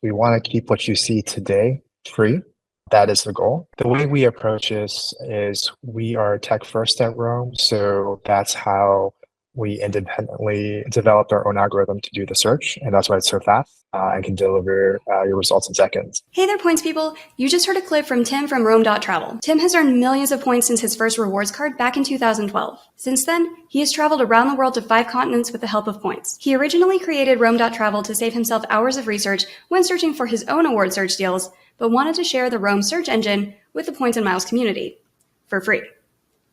We want to keep what you see today free. That is the goal. The way we approach this is we are tech first at Roam, so that's how we independently developed our own algorithm to do the search, and that's why it's so fast and can deliver your results in seconds. Hey there, points people. You just heard a clip from Tim from Roame.travel. Tim has earned millions of points since his first rewards card back in 2012. Since then, he has traveled around the world to 5 continents with the help of points. He originally created Roame.travel to save himself hours of research when searching for his own award search deals, but wanted to share the Roam search engine with the Points and Miles community for free.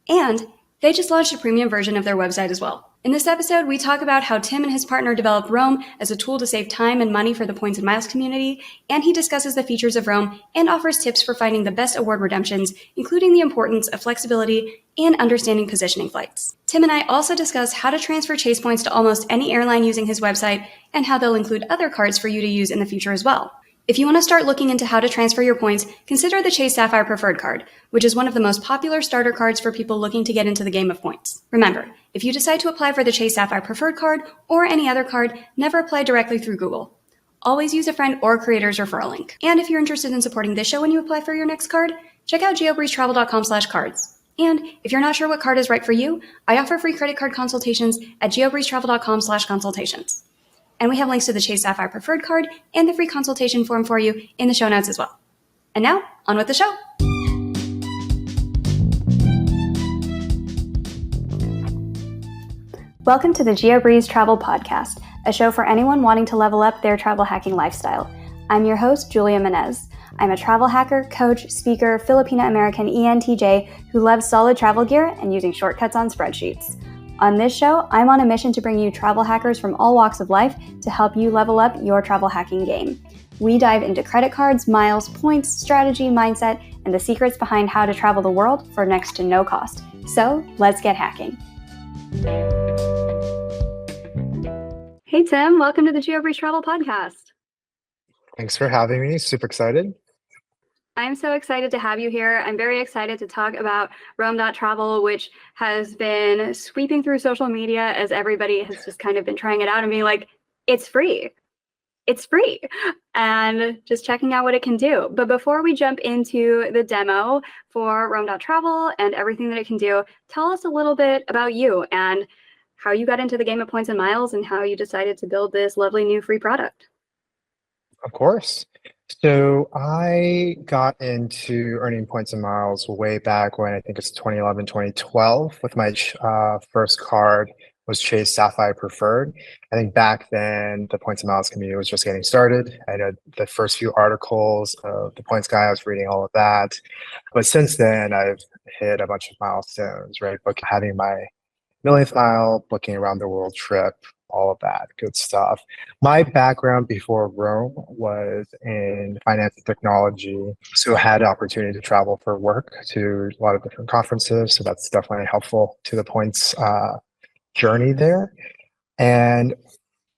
And they just launched a premium version of their website as well. In this episode, we talk about how Tim and his partner developed Roam as a tool to save time and money for the Points and Miles community, and he discusses the features of Roam and offers tips for finding the best award redemptions, including the importance of flexibility and understanding positioning flights. Tim and I also discuss how to transfer Chase points to almost any airline using his website, and how they'll include other cards for you to use in the future as well. If you want to start looking into how to transfer your points, consider the Chase Sapphire Preferred Card, which is one of the most popular starter cards for people looking to get into the game of points. Remember, if you decide to apply for the Chase Sapphire Preferred Card or any other card, never apply directly through Google. Always use a friend or creator's referral link. And if you're interested in supporting this show when you apply for your next card, check out Geobreeze.travel.com/cards. And if you're not sure what card is right for you, I offer free credit card consultations at Geobreeze.travel.com/consultations. And we have links to the Chase Sapphire Preferred Card and the free consultation form for you in the show notes as well. And now, on with the show. Welcome to the Geobreeze Travel Podcast, a show for anyone wanting to level up their travel hacking lifestyle. I'm your host, Julia Menez. I'm a travel hacker, coach, speaker, Filipino-American ENTJ who loves solid travel gear and using shortcuts on spreadsheets. On this show, I'm on a mission to bring you travel hackers from all walks of life to help you level up your travel hacking game. We dive into credit cards, miles, points, strategy, mindset, and the secrets behind how to travel the world for next to no cost. So, let's get hacking. Hey Tim, welcome to the Geobreeze Travel Podcast. Thanks for having me. Super excited. I'm so excited to have you here. I'm very excited to talk about Roame.travel, which has been sweeping through social media as everybody has just kind of been trying it out and being like, it's free. It's free. And just checking out what it can do. But before we jump into the demo for Roame.travel and everything that it can do, tell us a little bit about you and how you got into the game of points and miles and how you decided to build this lovely new free product. Of course. So I got into earning points and miles way back when I think it's 2011, 2012 with my first card was Chase Sapphire Preferred. I think back then the points and miles community was just getting started. I know the first few articles of the points guy, I was reading all of that. But since then I've hit a bunch of milestones, right? Having my millionth mile, booking around the world trip, all of that good stuff. My background before Rome was in finance and technology, so I had the opportunity to travel for work to a lot of different conferences, so that's definitely helpful to the points journey there. And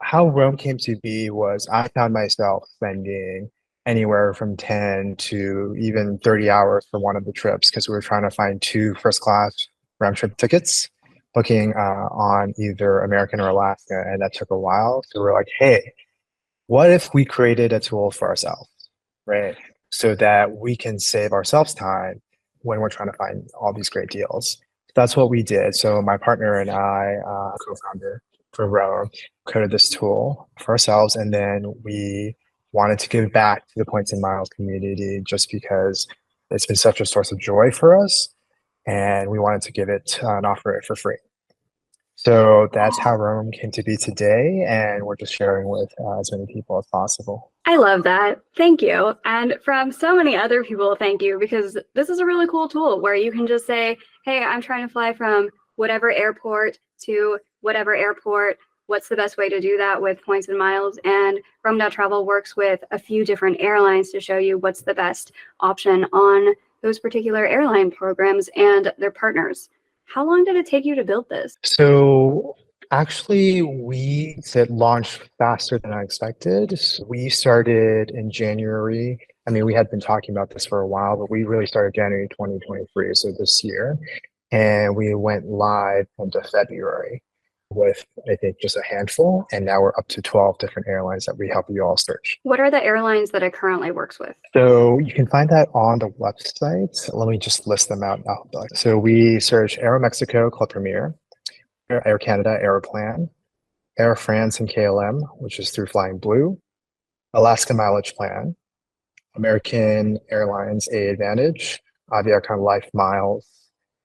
how Rome came to be was I found myself spending anywhere from 10 to even 30 hours for one of the trips because we were trying to find 2 first-class round-trip tickets, booking on either American or Alaska, and that took a while. So we're like, hey, what if we created a tool for ourselves, right? So that we can save ourselves time when we're trying to find all these great deals. That's what we did. So my partner and I, co-founder for Roam, coded this tool for ourselves, and then we wanted to give back to the points and miles community just because it's been such a source of joy for us. And we wanted to give it and offer it for free. So that's how Roam came to be today, and we're just sharing with as many people as possible. I love that. Thank you. And from so many other people, thank you, because this is a really cool tool where you can just say, hey, I'm trying to fly from whatever airport to whatever airport. What's the best way to do that with points and miles? And Roame.travel works with a few different airlines to show you what's the best option on those particular airline programs and their partners. How long did it take you to build this? So actually, it launched faster than I expected. So we started in January. I mean, we had been talking about this for a while, but we really started January 2023, so this year. And we went live into February. with, I think, just a handful. And now we're up to 12 different airlines that we help you all search. What are the airlines that it currently works with? So you can find that on the website. Let me just list them out now. So we search Aeromexico, Club Premier, Air Canada, Aeroplan, Air France and KLM, which is through Flying Blue, Alaska Mileage Plan, American Airlines A Advantage, Aviacon Life Miles,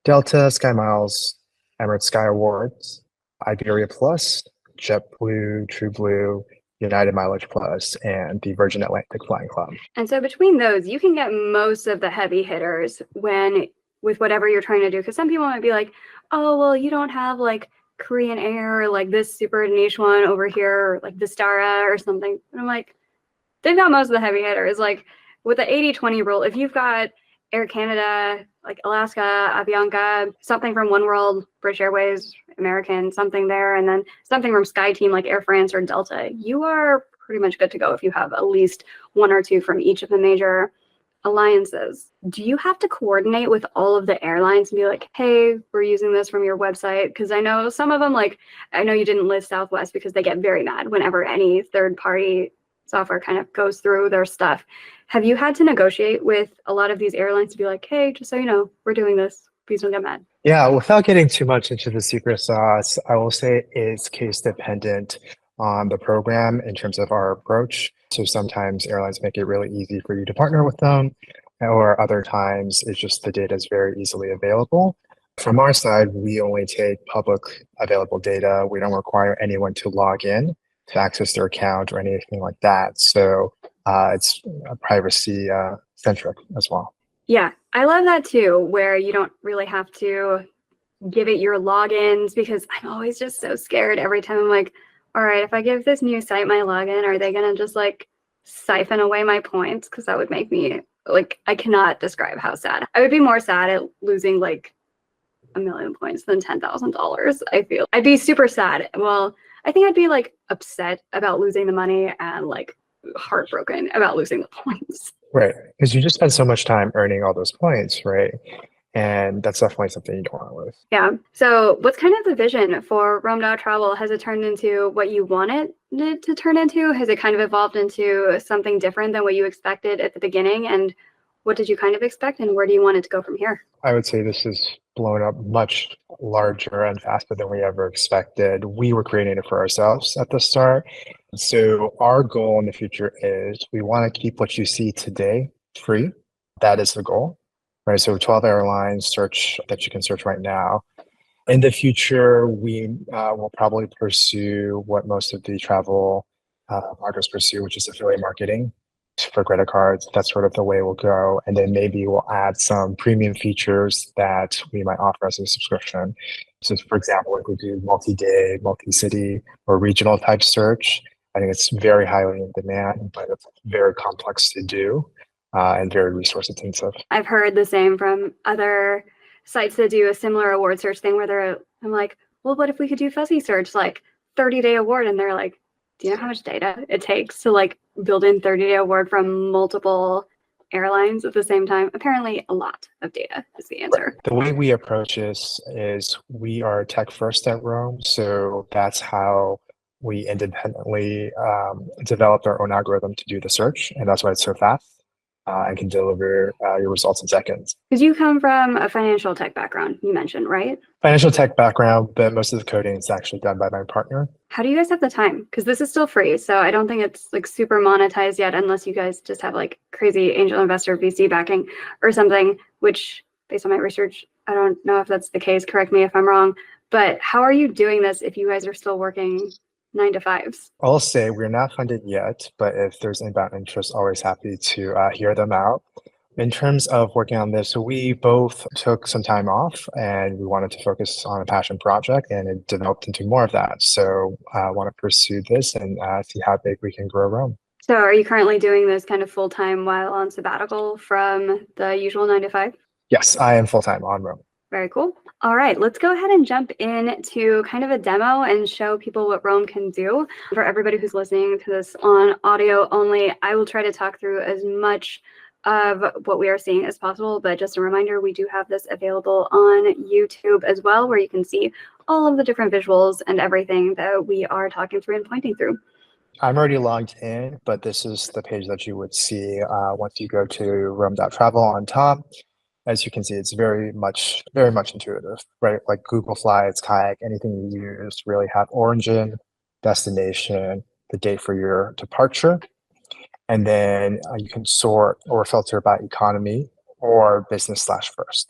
Delta, Sky Miles, Emirates Sky Awards, Iberia Plus, JetBlue, TrueBlue, United Mileage Plus, and the Virgin Atlantic Flying Club. And so between those, you can get most of the heavy hitters with whatever you're trying to do. Because some people might be like, oh, well, you don't have like Korean Air, or like this super niche one over here, like Vistara or something. And I'm like, they've got most of the heavy hitters. Like with the 80-20 rule, if you've got Air Canada, like Alaska, Avianca, something from One World, British Airways, American, something there, and then something from SkyTeam like Air France or Delta, you are pretty much good to go if you have at least one or two from each of the major alliances. Do you have to coordinate with all of the airlines and be like, hey, we're using this from your website? Because I know some of them, like, I know you didn't list Southwest because they get very mad whenever any third-party software kind of goes through their stuff. Have you had to negotiate with a lot of these airlines to be like, hey, just so you know, we're doing this. Please don't get mad. Yeah, without getting too much into the secret sauce, I will say it's case dependent on the program in terms of our approach. So sometimes airlines make it really easy for you to partner with them, or other times it's just the data is very easily available. From our side, we only take public available data. We don't require anyone to log in to access their account or anything like that. So it's privacy centric as well. Yeah, I love that too, where you don't really have to give it your logins, because I'm always just so scared every time. I'm like, all right, if I give this new site my login, are they going to just like siphon away my points? Because that would make me like, I cannot describe how sad. I would be more sad at losing like 1,000,000 points than $10,000. I feel I'd be super sad. Well, I think I'd be like upset about losing the money and like heartbroken about losing the points. Right, because you just spend so much time earning all those points, right? And that's definitely something you don't want to lose. Yeah. So what's kind of the vision for Roame.travel? Has it turned into what you wanted it to turn into? Has it kind of evolved into something different than what you expected at the beginning? And what did you kind of expect, and where do you want it to go from here? I would say this has blown up much larger and faster than we ever expected. We were creating it for ourselves at the start. So our goal in the future is we want to keep what you see today free. That is the goal, right? So 12 airlines search that you can search right now. In the future, we will probably pursue what most of the travel marketers pursue, which is affiliate marketing for credit cards. That's sort of the way we'll go. And then maybe we'll add some premium features that we might offer as a subscription. So for example, if we do multi-day, multi-city, or regional type search, I think it's very highly in demand, but it's very complex to do and very resource intensive. I've heard the same from other sites that do a similar award search thing where I'm like, well, what if we could do fuzzy search, like 30-day award? And they're like, do you know how much data it takes to like build in 30-day award from multiple airlines at the same time? Apparently a lot of data is the answer. Right. The way we approach this is we are tech first at Roame. So that's how we independently developed our own algorithm to do the search. And that's why it's so fast and can deliver your results in seconds. Because you come from a financial tech background, you mentioned, right? Financial tech background, but most of the coding is actually done by my partner. How do you guys have the time? Because this is still free, so I don't think it's like super monetized yet, unless you guys just have like crazy angel investor VC backing or something, which based on my research, I don't know if that's the case. Correct me if I'm wrong. But how are you doing this if you guys are still working 9 to 5s? I'll say we're not funded yet, but if there's inbound interest, always happy to hear them out. In terms of working on this, so we both took some time off and we wanted to focus on a passion project, and it developed into more of that. So I want to pursue this and see how big we can grow Roame. So are you currently doing this kind of full-time while on sabbatical from the usual 9 to 5? Yes, I am full-time on Roame. Very cool. All right, let's go ahead and jump into kind of a demo and show people what Roame can do. For everybody who's listening to this on audio only, I will try to talk through as much of what we are seeing as possible. But just a reminder, we do have this available on YouTube as well, where you can see all of the different visuals and everything that we are talking through and pointing through. I'm already logged in, but this is the page that you would see once you go to Roame.travel on top. As you can see, it's very much intuitive, right? Like Google Flights, Kayak, anything you use to really have origin, destination, the date for your departure. And then you can sort or filter by economy or business / first.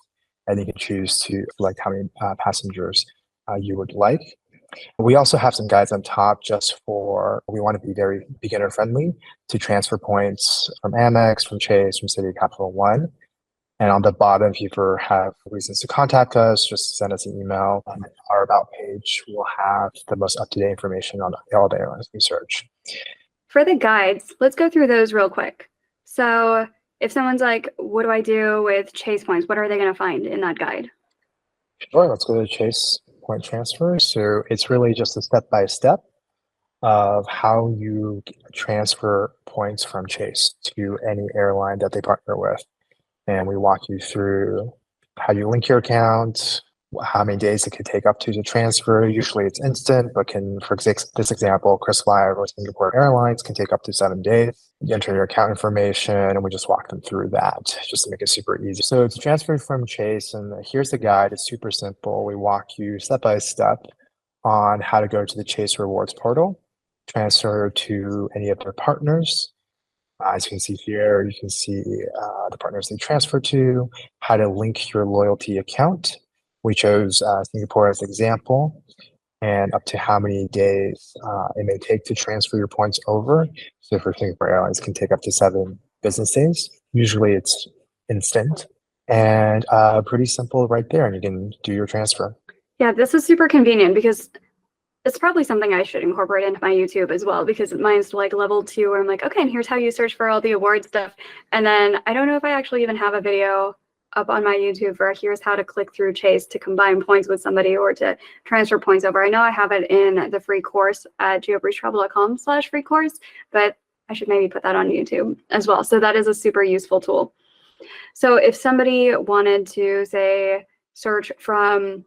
And you can choose to select how many passengers you would like. We also have some guides on top just for, we want to be very beginner friendly to transfer points from Amex, from Chase, from City Capital One. And on the bottom, if you ever have reasons to contact us, just send us an email. On our About page will have the most up-to-date information on all the airlines we search. For the guides, let's go through those real quick. So if someone's like, what do I do with Chase points? What are they going to find in that guide? Sure, let's go to Chase point transfer. So it's really just a step-by-step of how you transfer points from Chase to any airline that they partner with. And we walk you through how you link your account, how many days it could take up to transfer. Usually it's instant, but for this example, KrisFlyer or Singapore Airlines can take up to 7 days. You enter your account information, and we just walk them through that just to make it super easy. So it's transferred from Chase, and here's the guide. It's super simple. We walk you step by step on how to go to the Chase Rewards portal, transfer to any of their partners. As you can see here, you can see the partners they transfer to, how to link your loyalty account. We chose Singapore as an example, and up to how many days it may take to transfer your points over. So for Singapore Airlines, it can take up to 7 business days. Usually it's instant and pretty simple right there, and you can do your transfer. Yeah, this is super convenient because it's probably something I should incorporate into my YouTube as well, because mine's like level 2 where I'm like, okay, and here's how you search for all the award stuff. And then I don't know if I actually even have a video up on my YouTube for here's how to click through Chase to combine points with somebody or to transfer points over. I know I have it in the free course at geobreeze.travel.com/free course, but I should maybe put that on YouTube as well. So that is a super useful tool. So if somebody wanted to, say, search from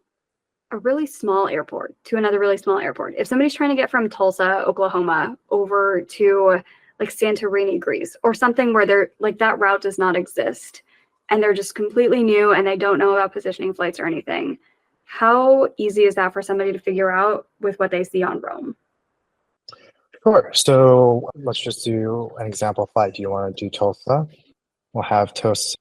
a really small airport to another really small airport, if somebody's trying to get from Tulsa, Oklahoma over to like Santorini, Greece, or something where they're like that route does not exist and they're just completely new and they don't know about positioning flights or anything, how easy is that for somebody to figure out with what they see on Roam? Sure. So let's just do an example flight. Do you want to do Tulsa? We'll have Tulsa,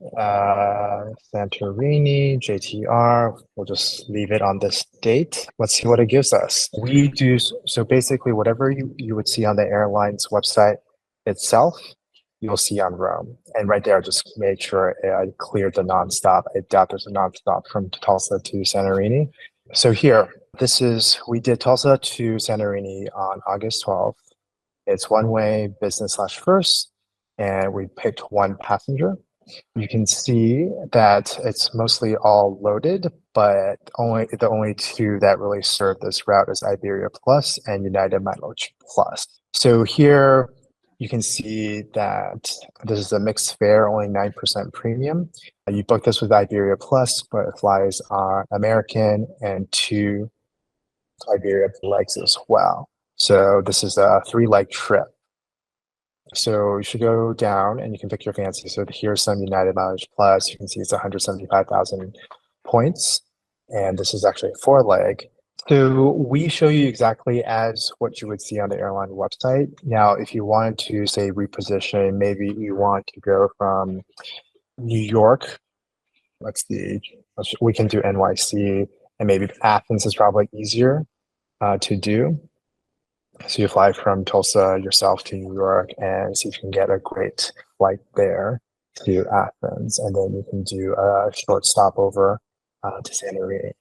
Santorini, JTR. We'll just leave it on this date. Let's see what it gives us. We do, so basically whatever you would see on the airline's website itself, you'll see on Roam. And right there, just made sure I cleared the nonstop. I doubt there's a nonstop from Tulsa to Santorini. So here, we did Tulsa to Santorini on August 12th. It's one-way business / first, and we picked 1 passenger. You can see that it's mostly all loaded, but the only 2 that really serve this route is Iberia Plus and United Mileage Plus. So here you can see that this is a mixed fare, only 9% premium. You book this with Iberia Plus, but it flies on American and 2 Iberia legs as well. So this is a 3-leg trip. So you should go down and you can pick your fancy. So here's some United Mileage Plus. You can see it's 175,000 points. And this is actually a 4-leg. So we show you exactly as what you would see on the airline website. Now, if you wanted to, say, reposition, maybe you want to go from New York. Let's see, we can do NYC, and maybe Athens is probably easier to do. So you fly from Tulsa yourself to New York and see if you can get a great flight there to Athens. And then you can do a short stopover to Santorini.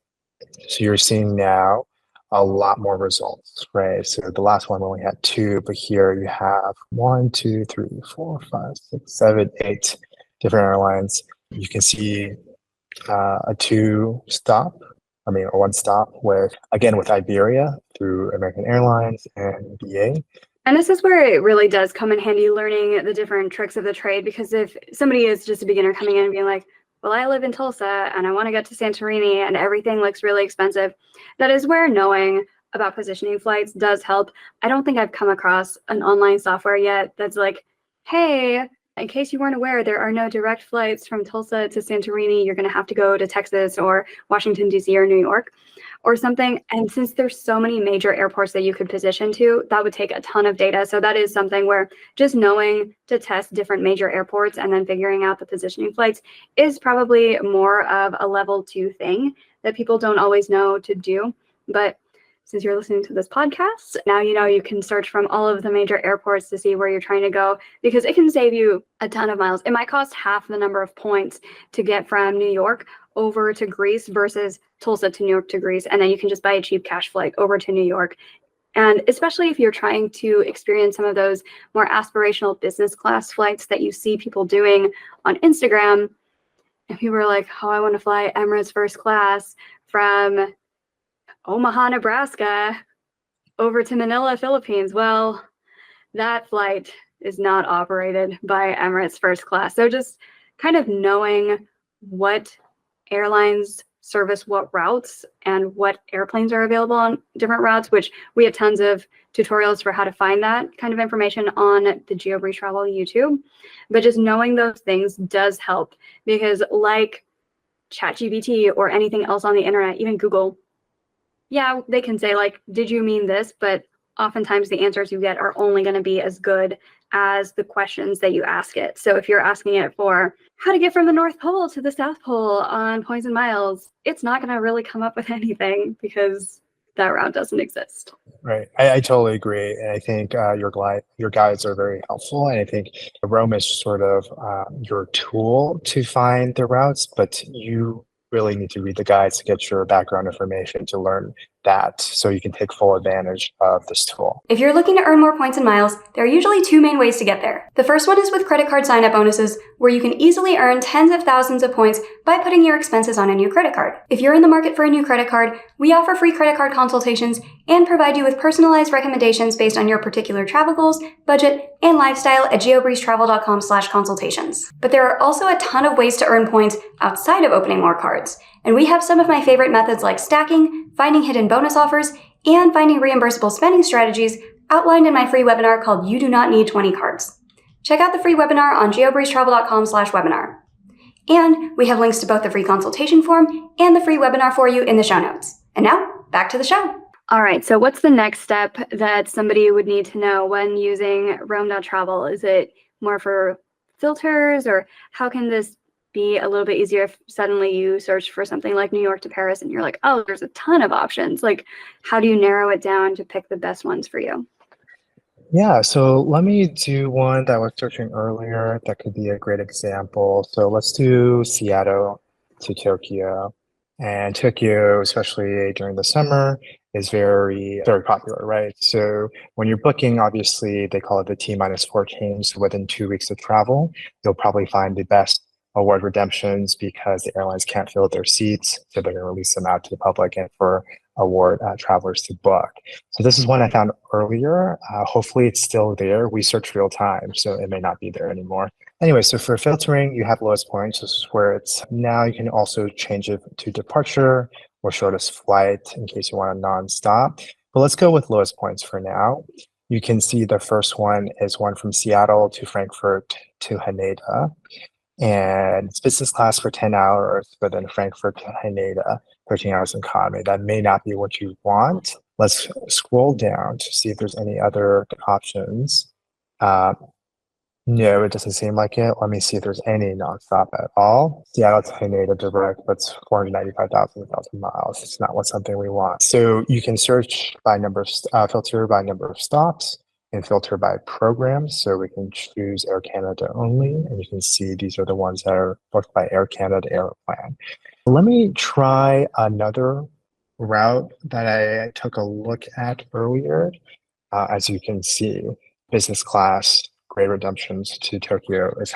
So you're seeing now a lot more results, right? So the last one we only had 2, but here you have 1, 2, 3, 4, 5, 6, 7, 8 different airlines. You can see a 2-stop. Or 1 stop with Iberia through American Airlines and BA. And this is where it really does come in handy learning the different tricks of the trade, because if somebody is just a beginner coming in and being like, well, I live in Tulsa and I want to get to Santorini and everything looks really expensive, that is where knowing about positioning flights does help. I don't think I've come across an online software yet that's like, hey, in case you weren't aware, there are no direct flights from Tulsa to Santorini. You're going to have to go to Texas or Washington, D.C. or New York or something. And since there's so many major airports that you could position to, that would take a ton of data. So that is something where just knowing to test different major airports and then figuring out the positioning flights is probably more of a level 2 thing that people don't always know to do. But since you're listening to this podcast, now you know you can search from all of the major airports to see where you're trying to go, because it can save you a ton of miles. It might cost half the number of points to get from New York over to Greece versus Tulsa to New York to Greece, and then you can just buy a cheap cash flight over to New York. And especially if you're trying to experience some of those more aspirational business class flights that you see people doing on Instagram, and people are like, oh, I want to fly Emirates first class from Omaha, Nebraska over to Manila, Philippines. Well, that flight is not operated by Emirates first class. So just kind of knowing what airlines service what routes and what airplanes are available on different routes, which we have tons of tutorials for how to find that kind of information on the Geobreeze Travel YouTube. But just knowing those things does help, because like ChatGPT or anything else on the internet, even Google, yeah, they can say like, did you mean this? But oftentimes the answers you get are only going to be as good as the questions that you ask it. So if you're asking it for how to get from the North Pole to the South Pole on points and miles, it's not going to really come up with anything because that route doesn't exist. Right. I totally agree. And I think your guides are very helpful. And I think Roam is sort of your tool to find the routes, but you really need to read the guides to get your background information to learn that so you can take full advantage of this tool. If you're looking to earn more points and miles, there are usually 2 main ways to get there. The first one is with credit card sign-up bonuses, where you can easily earn tens of thousands of points by putting your expenses on a new credit card. If you're in the market for a new credit card, we offer free credit card consultations and provide you with personalized recommendations based on your particular travel goals, budget, and lifestyle at geobreezetravel.com/consultations. But there are also a ton of ways to earn points outside of opening more cards. And we have some of my favorite methods like stacking, finding hidden bonus offers, and finding reimbursable spending strategies outlined in my free webinar called You Do Not Need 20 Cards. Check out the free webinar on geobreezetravel.com/webinar. And we have links to both the free consultation form and the free webinar for you in the show notes. And now, back to the show. All right, so what's the next step that somebody would need to know when using Roame.travel? Is it more for filters, or how can this be a little bit easier if suddenly you search for something like New York to Paris and you're like, oh, there's a ton of options? Like, how do you narrow it down to pick the best ones for you? Yeah, so let me do one that I was searching earlier that could be a great example. So let's do Seattle to Tokyo. And Tokyo, especially during the summer, is very, very popular, right? So when you're booking, obviously they call it the T-14. So within 2 weeks of travel, you'll probably find the best award redemptions because the airlines can't fill their seats. So they're going to release them out to the public and for award travelers to book. So this is one I found earlier. Hopefully it's still there. We search real time, so it may not be there anymore. Anyway, so for filtering, you have lowest points. This is where it's now. You can also change it to departure or shortest flight in case you want a nonstop. But let's go with lowest points for now. You can see the first one is one from Seattle to Frankfurt to Haneda. And it's business class for 10 hours, but then Frankfurt to Haneda, 13 hours in economy. That may not be what you want. Let's scroll down to see if there's any other options. No, it doesn't seem like it. Let me see if there's any nonstop at all. Seattle to Haneda direct, but it's 495,000 miles. It's not something we want. So you can search by number, filter by number of stops, and filter by programs. So we can choose Air Canada only, and you can see these are the ones that are booked by Air Canada Airplan. Let me try another route that I took a look at earlier. As you can see, business class, great redemptions to Tokyo is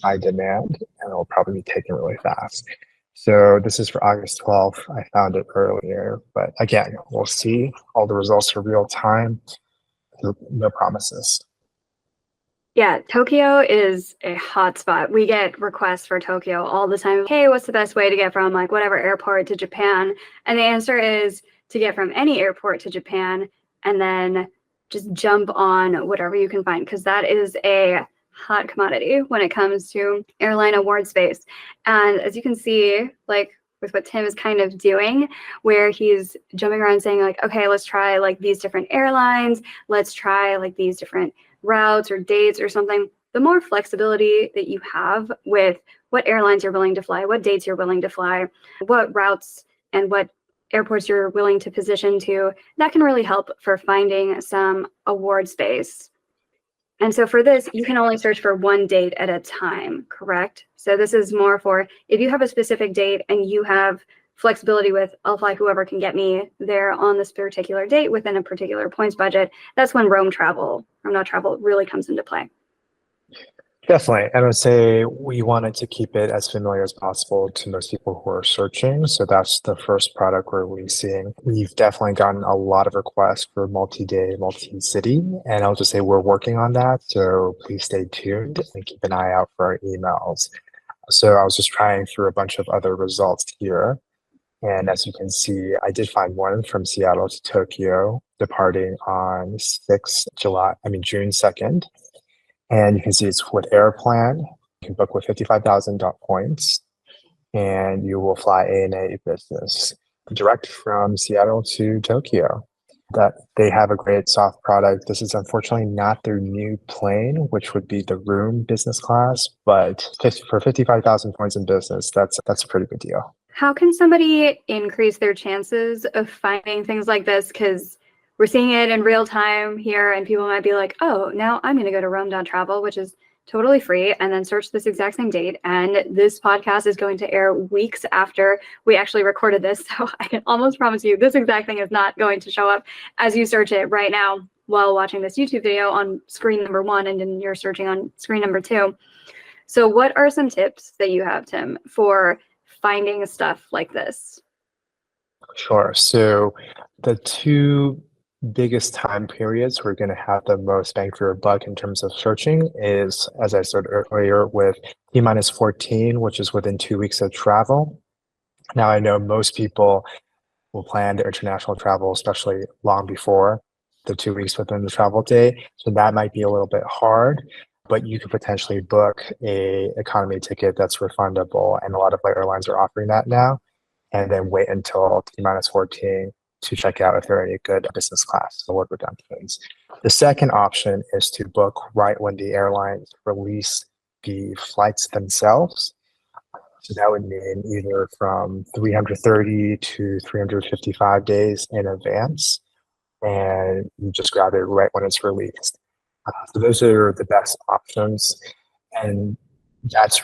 high demand, and it'll probably be taken really fast. So this is for August 12th. I found it earlier, but again, we'll see. All the results are real time. no promises. Yeah, Tokyo is a hot spot. We get requests for Tokyo all the time. Hey, what's the best way to get from like whatever airport to Japan? And the answer is to get from any airport to Japan and then just jump on whatever you can find, because that is a hot commodity when it comes to airline award space. And as you can see, like with what Tim is kind of doing, where he's jumping around saying like, okay, let's try like these different airlines, let's try like these different routes or dates or something. The more flexibility that you have with what airlines you're willing to fly, what dates you're willing to fly, what routes and what airports you're willing to position to, that can really help for finding some award space. And so for this, you can only search for one date at a time, correct? So this is more for if you have a specific date and you have flexibility with, I'll fly whoever can get me there on this particular date within a particular points budget, that's when Roame.travel really comes into play. Definitely. I would say we wanted to keep it as familiar as possible to most people who are searching. So that's the first product we're releasing. We've definitely gotten a lot of requests for multi-day, multi-city, and I'll just say we're working on that. So please stay tuned and keep an eye out for our emails. So I was just trying through a bunch of other results here. And as you can see, I did find one from Seattle to Tokyo, departing on June 2nd. And you can see it's with Airplan. You can book with 55,000 points, and you will fly ANA business direct from Seattle to Tokyo. That they have a great soft product. This is unfortunately not their new plane, which would be the Room business class, but for 55,000 points in business, that's a pretty good deal. How can somebody increase their chances of finding things like this? Because we're seeing it in real time here, and people might be like, oh, now I'm going to go to Roame.travel, which is totally free, and then search this exact same date. And this podcast is going to air weeks after we actually recorded this. So I can almost promise you this exact thing is not going to show up as you search it right now while watching this YouTube video on screen number 1, and then you're searching on screen number 2. So what are some tips that you have, Tim, for finding stuff like this? Sure. So the two biggest time periods we're going to have the most bang for your buck in terms of searching is, as I said earlier, with T-14, which is within 2 weeks of travel. Now, I know most people will plan their international travel, especially long before the 2 weeks within the travel date. So that might be a little bit hard, but you could potentially book a economy ticket that's refundable. And a lot of airlines are offering that now. And then wait until T-14 to check out if there are any good business class award redemptions. The second option is to book right when the airlines release the flights themselves. So that would mean either from 330 to 355 days in advance, and you just grab it right when it's released. So those are the best options, and that's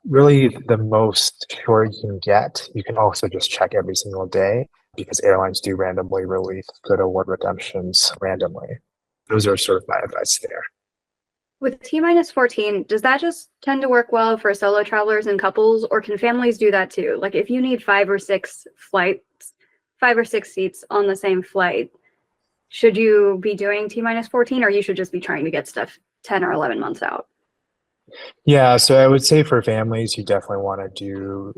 really the most sure you can get. You can also just check every single day, because airlines do randomly release good award redemptions randomly. Those are sort of my advice there. With T-14, does that just tend to work well for solo travelers and couples, or can families do that too? Like if you need 5 or 6 seats on the same flight, should you be doing T-14, or you should just be trying to get stuff 10 or 11 months out? Yeah, so I would say for families, you definitely want to do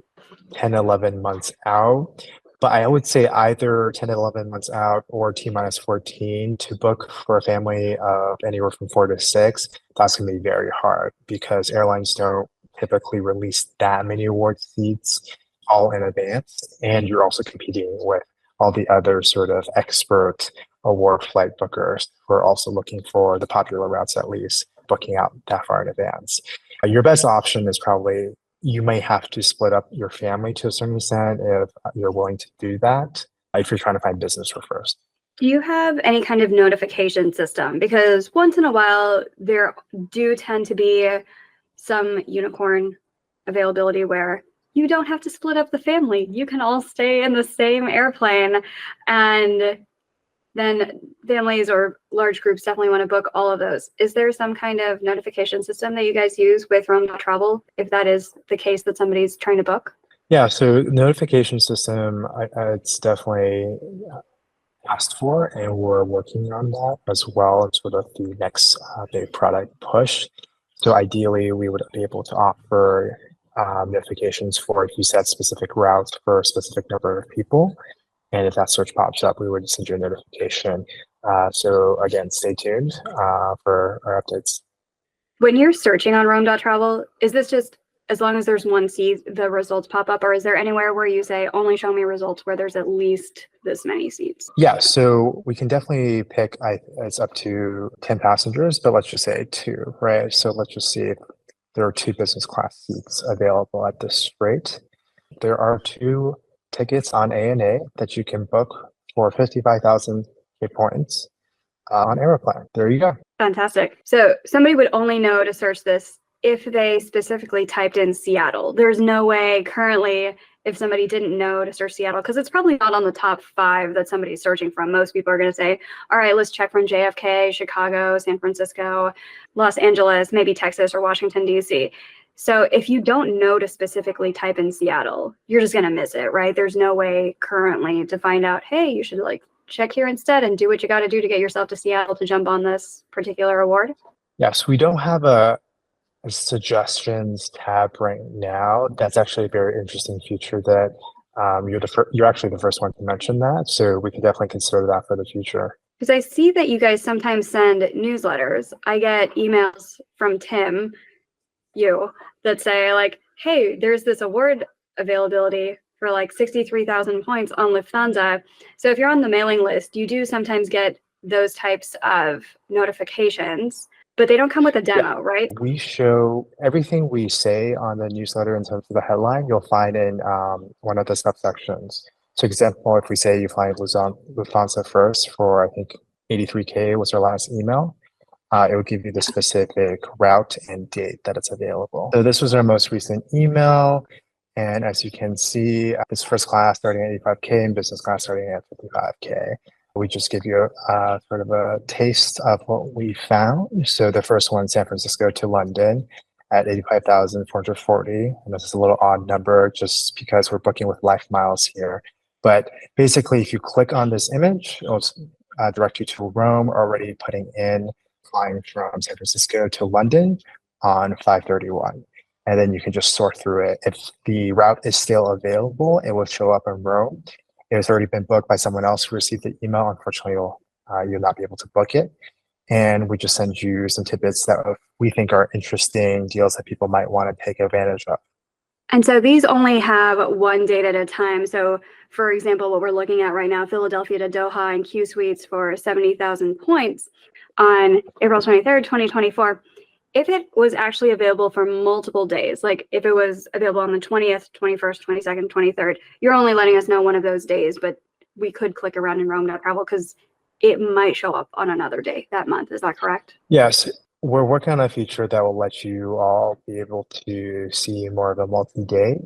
10, 11 months out. But I would say either 10 to 11 months out or T-14 to book for a family of anywhere from 4 to 6. That's going to be very hard because airlines don't typically release that many award seats all in advance. And you're also competing with all the other sort of expert award flight bookers who are also looking for the popular routes, at least booking out that far in advance. Your best option is probably, you may have to split up your family to a certain extent if you're willing to do that, if you're trying to find business for first. Do you have any kind of notification system? Because once in a while, there do tend to be some unicorn availability where you don't have to split up the family. You can all stay in the same airplane, and then families or large groups definitely want to book all of those. Is there some kind of notification system that you guys use with Roame.travel, if that is the case that somebody's trying to book? Yeah, so notification system, it's definitely asked for, and we're working on that as well as sort of the next big product push. So ideally, we would be able to offer notifications for if you set specific routes for a specific number of people. And if that search pops up, we would send you a notification. So again, stay tuned for our updates. When you're searching on Roame.travel, is this just as long as there's one seat, the results pop up, or is there anywhere where you say only show me results where there's at least this many seats? Yeah, so we can definitely pick, it's up to 10 passengers, but let's just say 2, right? So let's just see if there are 2 business class seats available at this rate. There are 2 tickets on ANA that you can book for 55,000 points on Aeroplan. There you go. Fantastic. So somebody would only know to search this if they specifically typed in Seattle. There's no way currently if somebody didn't know to search Seattle, because it's probably not on the top 5 that somebody's searching from. Most people are going to say, all right, let's check from JFK, Chicago, San Francisco, Los Angeles, maybe Texas or Washington, D.C. So if you don't know to specifically type in Seattle, you're just going to miss it, right? There's no way currently to find out, hey, you should check here instead and do what you got to do to get yourself to Seattle to jump on this particular award. Yes, we don't have a suggestions tab right now. That's actually a very interesting feature that you're actually the first one to mention that. So we can definitely consider that for the future. Because I see that you guys sometimes send newsletters. I get emails from Tim, that say hey, there's this award availability for 63,000 points on Lufthansa. So if you're on the mailing list, you do sometimes get those types of notifications, but they don't come with a demo, right? We show everything we say on the newsletter in terms of the headline, you'll find in one of the subsections. So example, if we say you find Lufthansa first for, I think, 83K was our last email, it will give you the specific route and date that it's available. So this was our most recent email. And as you can see, it's first class starting at 85K and business class starting at 55K. We just give you sort of a taste of what we found. So the first one, San Francisco to London at 85,440. And this is a little odd number just because we're booking with life miles here. But basically, if you click on this image, it'll direct you to Rome, already putting in flying from San Francisco to London on 531. And then you can just sort through it. If the route is still available, it will show up in Rome. It has already been booked by someone else who received the email. Unfortunately, you'll not be able to book it. And we just send you some tidbits that we think are interesting deals that people might want to take advantage of. And so these only have one date at a time. So for example, what we're looking at right now, Philadelphia to Doha and Q Suites for 70,000 points on April 23rd, 2024. If it was actually available for multiple days, if it was available on the 20th, 21st, 22nd, 23rd, you're only letting us know one of those days, but we could click around in Roame.travel because it might show up on another day that month. Is that correct? Yes. We're working on a feature that will let you all be able to see more of a multi-day.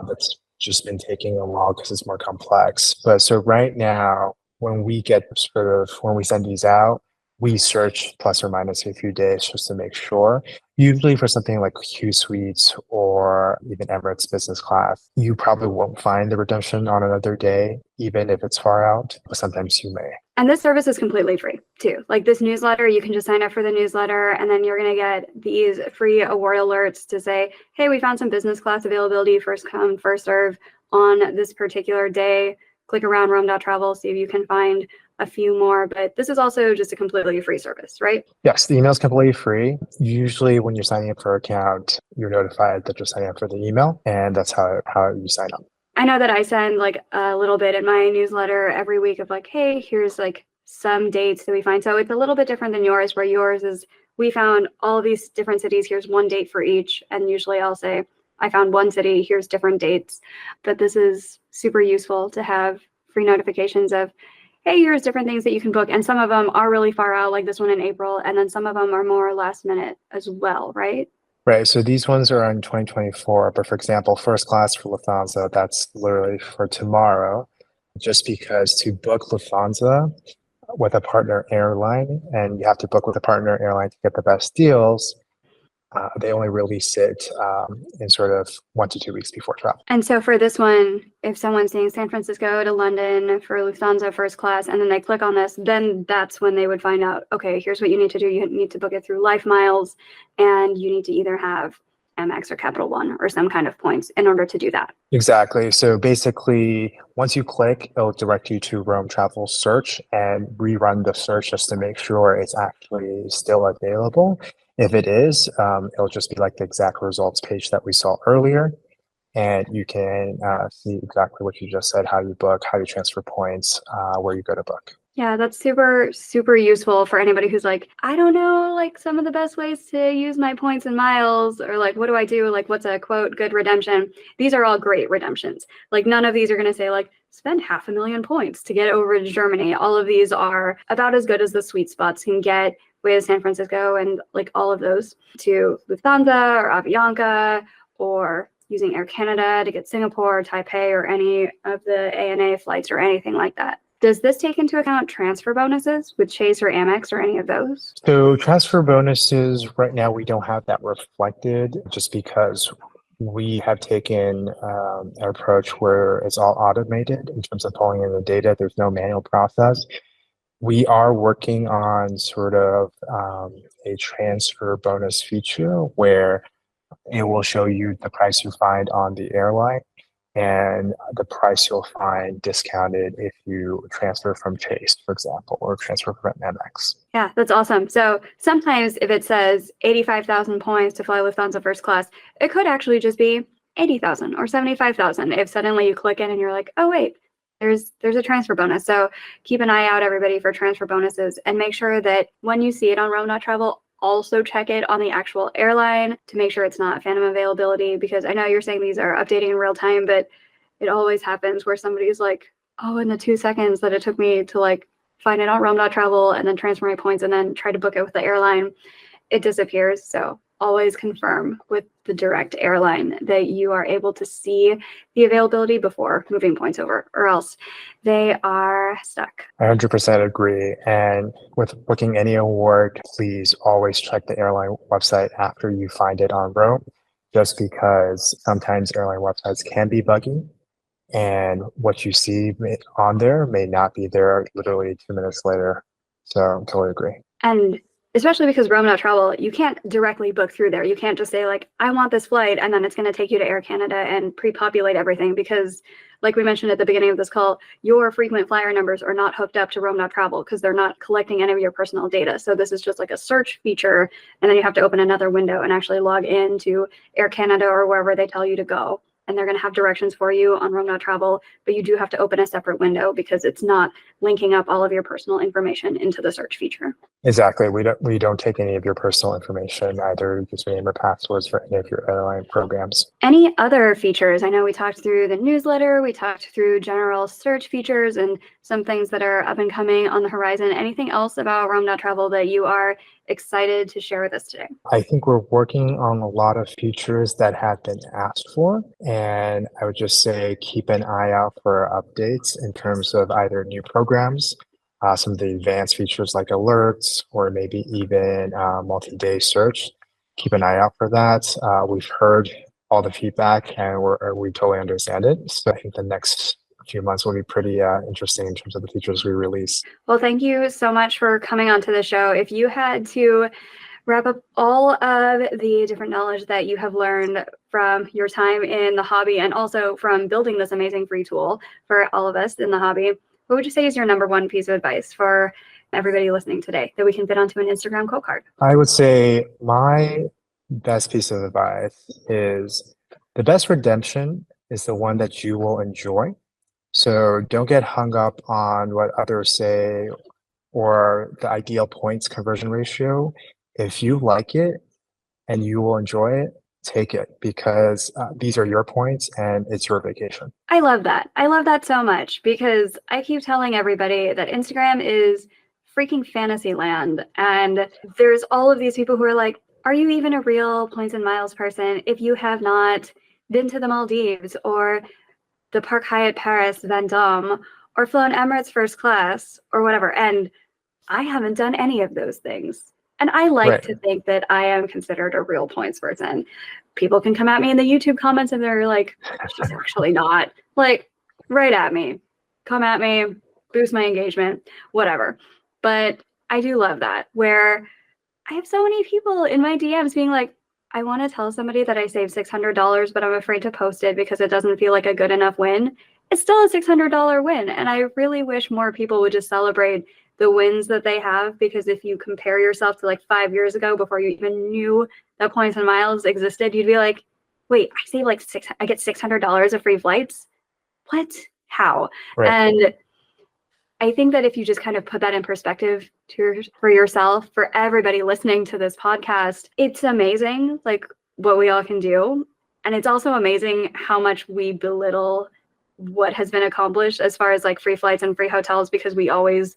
That's just been taking a while because it's more complex. But so right now, when we send these out, we search plus or minus a few days just to make sure. Usually for something like Q Suites or even Emirates business class, you probably won't find the redemption on another day, even if it's far out, but sometimes you may. And this service is completely free too. This newsletter, you can just sign up for the newsletter and then you're going to get these free award alerts to say, hey, we found some business class availability, first come, first serve on this particular day. Click around Roame.travel, see if you can find a few more, but this is also just a completely free service, right? Yes, the email is completely free. Usually when you're signing up for an account, you're notified that you're signing up for the email, and that's how you sign up. I know that I send a little bit in my newsletter every week of hey, here's some dates that we find. So it's a little bit different than yours, where yours is we found all of these different cities. Here's one date for each. And usually I'll say, I found one city, here's different dates. But this is super useful to have free notifications of, hey, here's different things that you can book. And some of them are really far out, like this one in April. And then some of them are more last minute as well, right? Right. So these ones are in 2024. But for example, first class for Lufthansa, that's literally for tomorrow. Just because to book Lufthansa with a partner airline, and you have to book with a partner airline to get the best deals, They only release it in sort of 1 to 2 weeks before travel. And so for this one, if someone's saying San Francisco to London for Lufthansa first class, and then they click on this, then that's when they would find out, okay, here's what you need to do. You need to book it through Life Miles, and you need to either have Amex or Capital One or some kind of points in order to do that. Exactly. So basically, once you click, it'll direct you to Roame.travel search and rerun the search just to make sure it's actually still available. If it is, it'll just be like the exact results page that we saw earlier. And you can see exactly what you just said, how you book, how you transfer points, where you go to book. Yeah, that's super, super useful for anybody who's like, I don't know, like some of the best ways to use my points and miles, or like, what do I do? Like, what's a quote, good redemption? These are all great redemptions. Like, none of these are going to say like, spend 500,000 points to get over to Germany. All of these are about as good as the sweet spots can get with San Francisco and like all of those to Lufthansa or Avianca, or using Air Canada to get Singapore, Taipei, or any of the ANA flights or anything like that. Does this take into account transfer bonuses with Chase or Amex or any of those? So transfer bonuses, right now, we don't have that reflected just because we have taken an approach where it's all automated in terms of pulling in the data. There's no manual process. We are working on sort of a transfer bonus feature where it will show you the price you find on the airline and the price you'll find discounted if you transfer from Chase, for example, or transfer from Amex. Yeah, that's awesome. So sometimes if it says 85,000 points to fly Lufthansa first class, it could actually just be 80,000 or 75,000 if suddenly you click in and you're like, oh, wait, there's a transfer bonus. So keep an eye out, everybody, for transfer bonuses, and make sure that when you see it on Roame.travel, also check it on the actual airline to make sure it's not phantom availability, because I know you're saying these are updating in real time, but it always happens where somebody's like, oh, in the 2 seconds that it took me to like find it on Roame.travel and then transfer my points and then try to book it with the airline, it disappears. So always confirm with the direct airline that you are able to see the availability before moving points over, or else they are stuck. I 100% agree. And with booking any award, please always check the airline website after you find it on Roam, just because sometimes airline websites can be buggy. And what you see on there may not be there literally 2 minutes later. So I totally agree. And especially because Roame.travel, you can't directly book through there. You can't just say like, I want this flight, and then it's going to take you to Air Canada and pre-populate everything, because like we mentioned at the beginning of this call, your frequent flyer numbers are not hooked up to Roame.travel because they're not collecting any of your personal data. So this is just like a search feature, and then you have to open another window and actually log in to Air Canada or wherever they tell you to go. And they're going to have directions for you on Roame.travel, but you do have to open a separate window because it's not linking up all of your personal information into the search feature. Exactly. We don't take any of your personal information, either username or passwords, for any of your airline programs. Any other features? I know we talked through the newsletter, we talked through general search features and some things that are up and coming on the horizon. Anything else about Roame.travel that you are excited to share with us today? I think we're working on a lot of features that have been asked for, and I would just say keep an eye out for updates in terms of either new programs, some of the advanced features like alerts, or maybe even multi-day search. Keep an eye out for that. We've heard all the feedback, and we totally understand it. So I think the next few months will be pretty interesting in terms of the features we release. Well, thank you so much for coming onto the show. If you had to wrap up all of the different knowledge that you have learned from your time in the hobby and also from building this amazing free tool for all of us in the hobby, what would you say is your number one piece of advice for everybody listening today that we can fit onto an Instagram quote card? I would say my best piece of advice is the best redemption is the one that you will enjoy. So don't get hung up on what others say or the ideal points conversion ratio. If you like it and you will enjoy it, take it, because these are your points and it's your vacation. I love that. I love that so much, because I keep telling everybody that Instagram is freaking fantasy land. And there's all of these people who are like, are you even a real points and miles person if you have not been to the Maldives or the Park Hyatt Paris Vendôme or flown Emirates first class or whatever? And I haven't done any of those things. And I like Right. to think that I am considered a real points person. People can come at me in the YouTube comments and they're like, she's actually not. Like, right at me. Come at me, boost my engagement, whatever. But I do love that, where I have so many people in my DMs being like, I want to tell somebody that I saved $600, but I'm afraid to post it because it doesn't feel like a good enough win. It's still a $600 win. And I really wish more people would just celebrate the wins that they have, because if you compare yourself to like 5 years ago before you even knew that points and miles existed, you'd be like, wait, I saved like I get $600 of free flights? What? How? Right. And I think that if you just kind of put that in perspective for yourself, for everybody listening to this podcast, it's amazing, like what we all can do. And it's also amazing how much we belittle what has been accomplished as far as like free flights and free hotels, because we always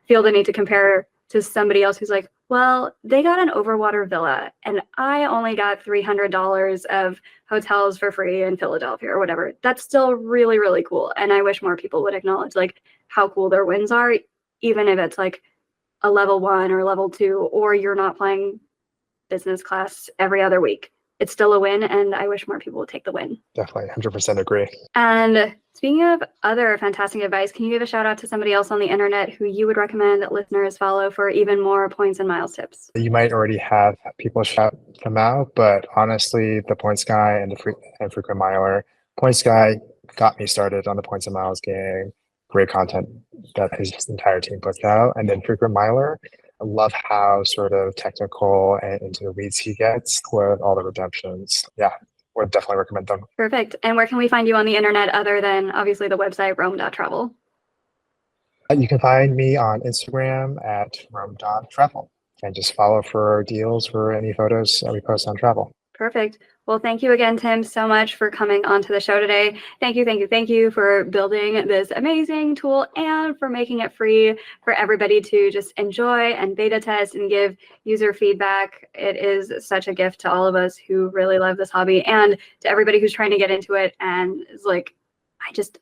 feel the need to compare to somebody else who's like, well, they got an overwater villa and I only got $300 of hotels for free in Philadelphia or whatever. That's still really, really cool. And I wish more people would acknowledge like how cool their wins are, even if it's like a level 1 or level 2, or you're not flying business class every other week. It's still a win, and I wish more people would take the win. Definitely, 100% agree. And speaking of other fantastic advice, can you give a shout out to somebody else on the internet who you would recommend that listeners follow for even more points and miles tips? You might already have people shout them out, but honestly, the Points Guy and and Frequent Miler. Points Guy got me started on the Points and Miles game. Great content that his entire team puts out. And then Frequent Miler, I love how sort of technical and into the weeds he gets with all the redemptions. Yeah, would definitely recommend them. Perfect. And where can we find you on the internet other than obviously the website Roame.travel? You can find me on Instagram at Roame.travel and just follow for deals for any photos that we post on travel. Perfect. Well, thank you again, Tim, so much for coming onto the show today. Thank you for building this amazing tool and for making it free for everybody to just enjoy and beta test and give user feedback. It is such a gift to all of us who really love this hobby, and to everybody who's trying to get into it and is like,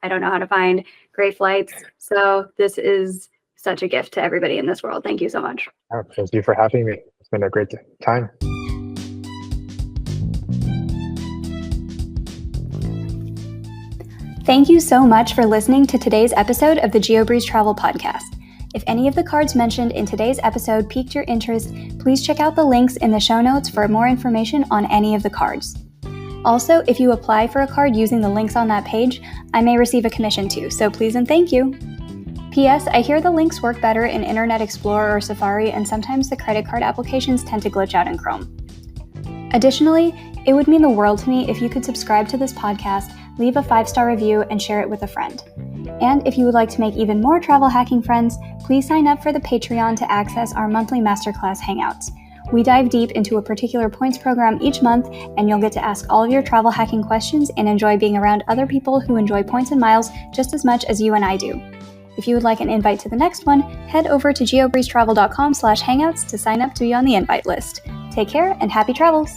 I don't know how to find great flights. So this is such a gift to everybody in this world. Thank you so much. Oh, thank you for having me. It's been a great time. Thank you so much for listening to today's episode of the Geobreeze Travel Podcast. If any of the cards mentioned in today's episode piqued your interest, please check out the links in the show notes for more information on any of the cards. Also, if you apply for a card using the links on that page, I may receive a commission too, so please and thank you. P.S. I hear the links work better in Internet Explorer or Safari, and sometimes the credit card applications tend to glitch out in Chrome. Additionally, it would mean the world to me if you could subscribe to this podcast, leave a 5-star review, and share it with a friend. And if you would like to make even more travel hacking friends, please sign up for the Patreon to access our monthly masterclass hangouts. We dive deep into a particular points program each month, and you'll get to ask all of your travel hacking questions and enjoy being around other people who enjoy points and miles just as much as you and I do. If you would like an invite to the next one, head over to geobreezetravel.com/hangouts to sign up to be on the invite list. Take care and happy travels!